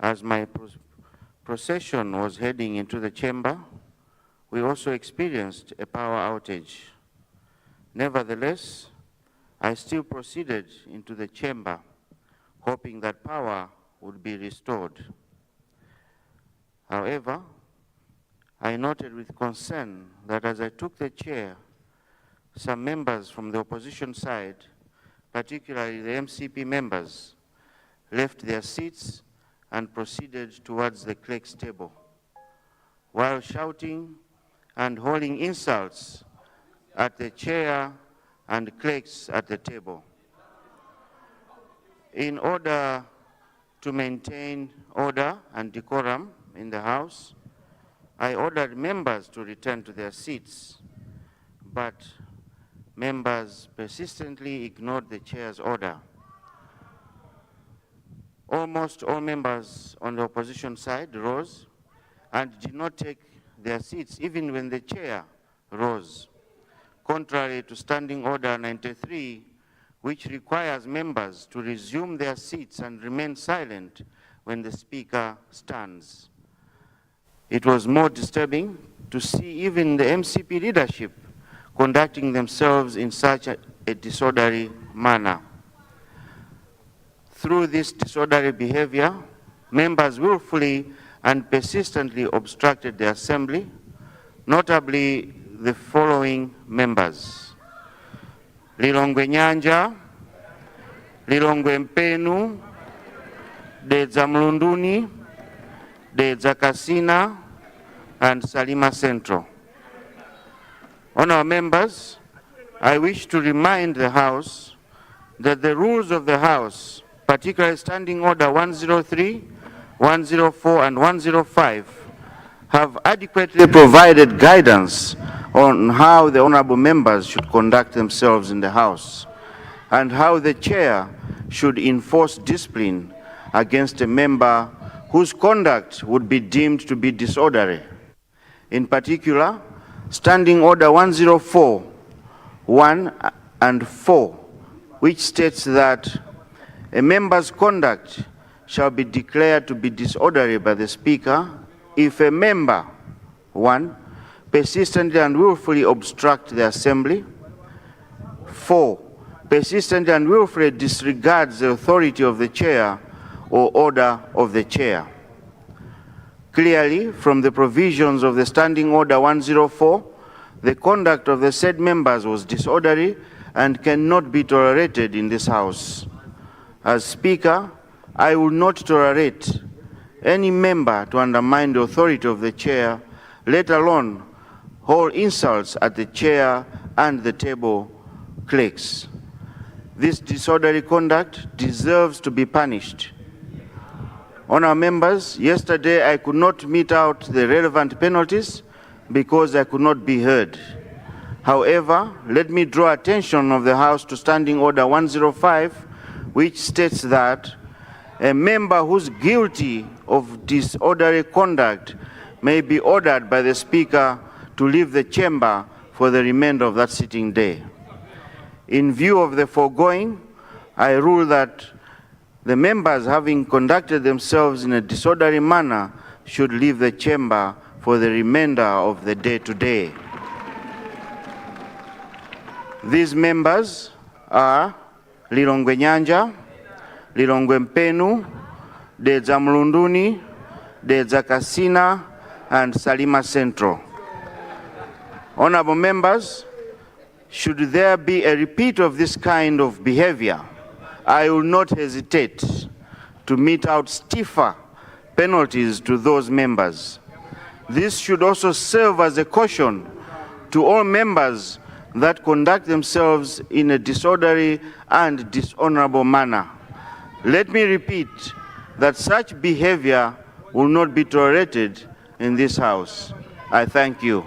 As my procession was heading into the chamber, we also experienced a power outage. Nevertheless, I still proceeded into the chamber, hoping that power would be restored. However, I noted with concern that as I took the chair, some members from the opposition side, particularly the MCP members, left their seats and proceeded towards the clerk's table, while shouting and hurling insults at the chair and clerks at the table. In order to maintain order and decorum in the House, I ordered members to return to their seats, but members persistently ignored the chair's order. Almost all members on the opposition side rose and did not take their seats even when the chair rose, contrary to Standing Order 93, which requires members to resume their seats and remain silent when the Speaker stands. It was more disturbing to see even the MCP leadership conducting themselves in such a disorderly manner. Through this disorderly behavior, members willfully and persistently obstructed the assembly, notably the following members: Lilongwe Nyanja, Lilongwe Mpenu, Dedza Mlunduni, Dedza Kasina, and Salima Central. Honourable members, I wish to remind the House that the rules of the House, particularly Standing Order 103, 104, and 105, have adequately provided guidance on how the honourable members should conduct themselves in the House and how the chair should enforce discipline against a member whose conduct would be deemed to be disorderly. In particular, Standing Order 104, 1 and 4, which states that a member's conduct shall be declared to be disorderly by the Speaker if a member, 1, persistently and willfully obstruct the assembly, 4, persistently and willfully disregards the authority of the chair or order of the chair. Clearly, from the provisions of the Standing Order 104, the conduct of the said members was disorderly and cannot be tolerated in this House. As Speaker, I will not tolerate any member to undermine the authority of the chair, let alone hurl insults at the chair and the table clerks. This disorderly conduct deserves to be punished. Honourable members, yesterday I could not mete out the relevant penalties because I could not be heard. However, let me draw attention of the House to Standing Order 105, which states that a member who is guilty of disorderly conduct may be ordered by the Speaker to leave the chamber for the remainder of that sitting day. In view of the foregoing, I rule that the members having conducted themselves in a disorderly manner should leave the chamber for the remainder of the day today. These members are Lilongwe Nyanja, Lilongwe Mpenu, Dedza Mlunduni, Dedza Kasina, and Salima Central. Honourable members, should there be a repeat of this kind of behavior, I will not hesitate to mete out stiffer penalties to those members. This should also serve as a caution to all members that conduct themselves in a disorderly and dishonorable manner. Let me repeat that such behavior will not be tolerated in this House. I thank you.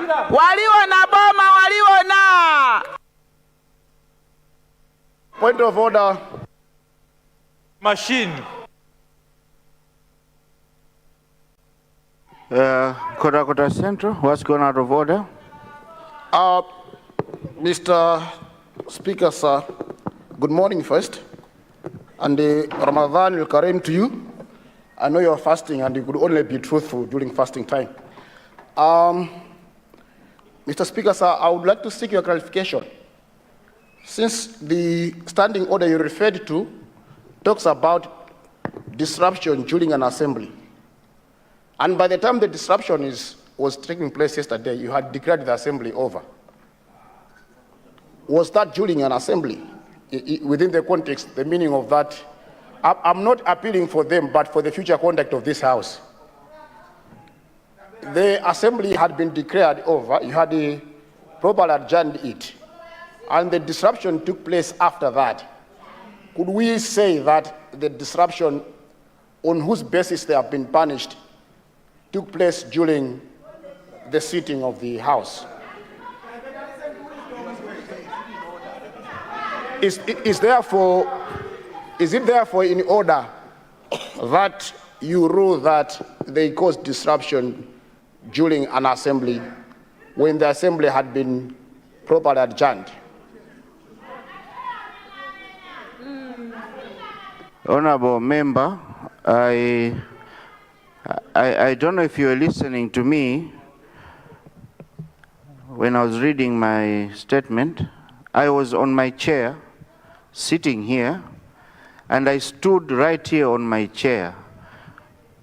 Waliona boma, waliona. Point of order. Machine. Kota Central, what's going out of order? Mr. Speaker, sir, good morning first. And Ramadan will Kareem to you. I know you're fasting and you could only be truthful during fasting time. Mr. Speaker, sir, I would like to seek your clarification. Since the standing order you referred to talks about disruption during an assembly, and by the time the disruption was taking place yesterday, you had declared the assembly over. Was that during an assembly? Within the context, the meaning of that, I'm not appealing for them, but for the future conduct of this House. The assembly had been declared over, you had properly adjourned it, and the disruption took place after that. Could we say that the disruption on whose basis they have been punished took place during the sitting of the House? Is it therefore in order that you rule that they caused disruption during an assembly when the assembly had been properly adjourned? Honorable member, I don't know if you were listening to me when I was reading my statement. I was on my chair, sitting here, and I stood right here on my chair,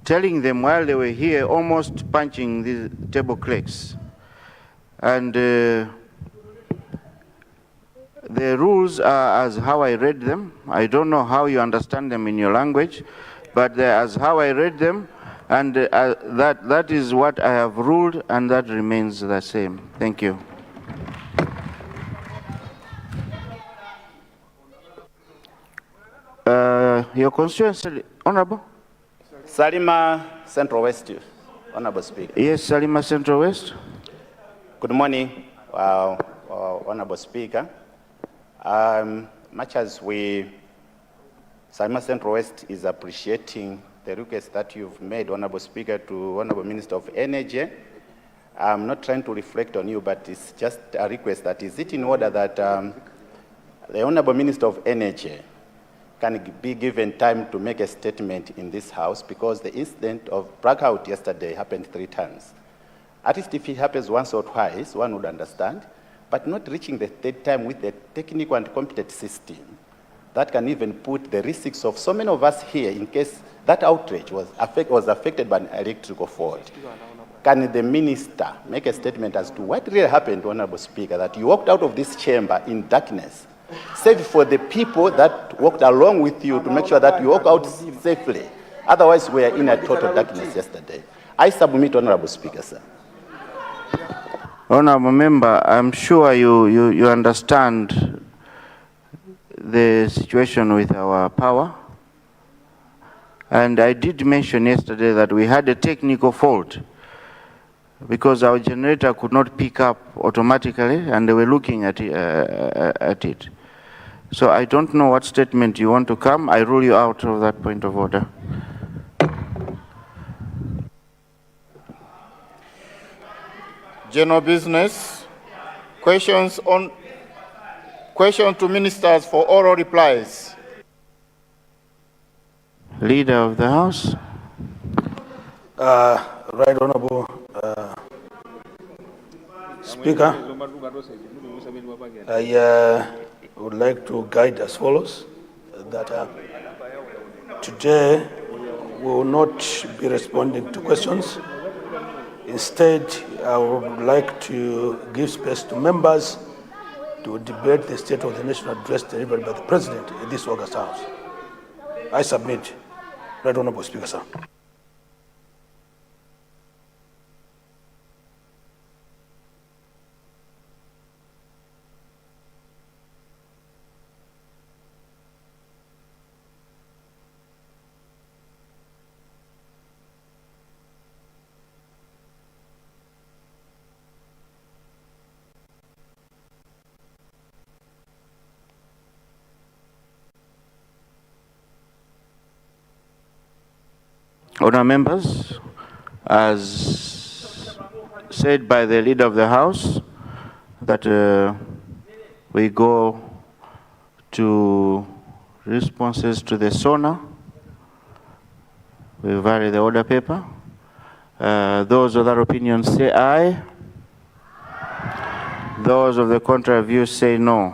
telling them while they were here, almost punching the table clerks. And the rules are as how I read them. I don't know how you understand them in your language, but they're as how I read them, and that is what I have ruled, and that remains the same. Thank you. Your constituency, Honorable? Salima Central West, Honorable Speaker. Yes, Salima Central West. Good morning, Honorable Speaker. Much as Salima Central West is appreciating the request that you've made, Honorable Speaker, to Honorable Minister of Energy, I'm not trying to reflect on you, but it's just a request that is it in order that the Honorable Minister of Energy can be given time to make a statement in this House, because the incident of blackout yesterday happened 3 times. At least if it happens once or twice, one would understand, but not reaching the 3rd time with the technical and competent system that can even put the risks of so many of us here in case that outrage was affected by an electrical fault. Can the minister make a statement as to what really happened, Honorable Speaker, that you walked out of this chamber in darkness, save for the people that walked along with you to make sure that you walk out safely? Otherwise, we are in a total darkness yesterday. I submit, Honorable Speaker, sir. Honorable member, I'm sure you understand the situation with our power. And I did mention yesterday that we had a technical fault because our generator could not pick up automatically, and they were looking at it. So I don't know what statement you want to come. I rule you out of that point of order. General business. Questions to ministers for oral replies. Leader of the House. Right Honorable Speaker, I would like to guide as follows, that today we will not be responding to questions. Instead, I would like to give space to members to debate the State of the Nation address delivered by the President in this August House. I submit. Right Honorable Speaker, sir. Honourable members, as said by the Leader of the House, that we go to responses to the SONA. We vary the order paper. Those of that opinion say aye. Those of the contrary view say no.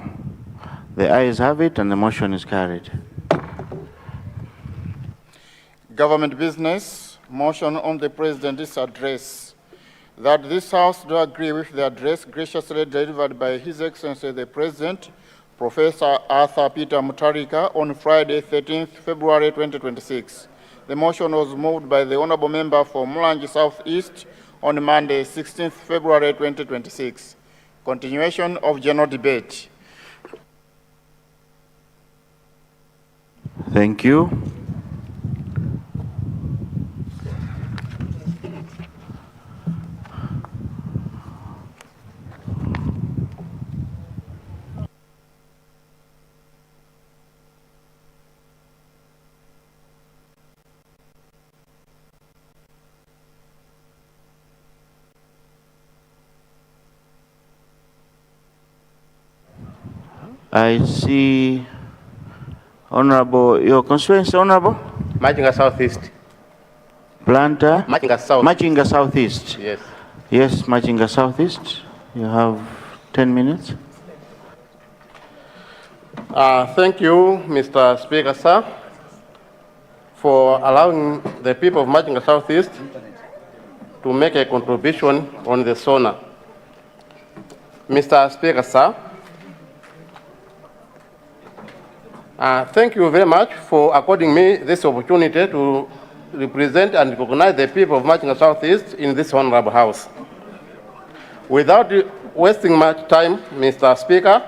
The ayes have it and the motion is carried. Government business, motion on the President's address. That this House do agree with the address graciously delivered by His Excellency the President, Professor Arthur Peter Mutharika, on Friday, 13th February 2026. The motion was moved by the Honourable Member for Mulanje South East on Monday, 16th February 2026. Continuation of general debate. Thank you. I see Honorable, your constituency, Honorable? Machinga Southeast. Luntha? Machinga South. Machinga Southeast. Yes. Yes, Machinga Southeast. You have 10 minutes. Thank you, Mr. Speaker, sir, for allowing the people of Machinga Southeast to make a contribution on the SONA. Mr. Speaker, sir, thank you very much for according me this opportunity to represent and recognize the people of Machinga Southeast in this honorable house. Without wasting much time, Mr. Speaker,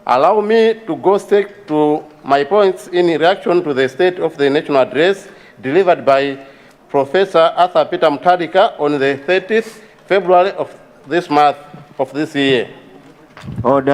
allow me to go straight to my points in reaction to the State of the National Address delivered by Professor Arthur Peter Mutharika on the 30th February of this month of this year. Order.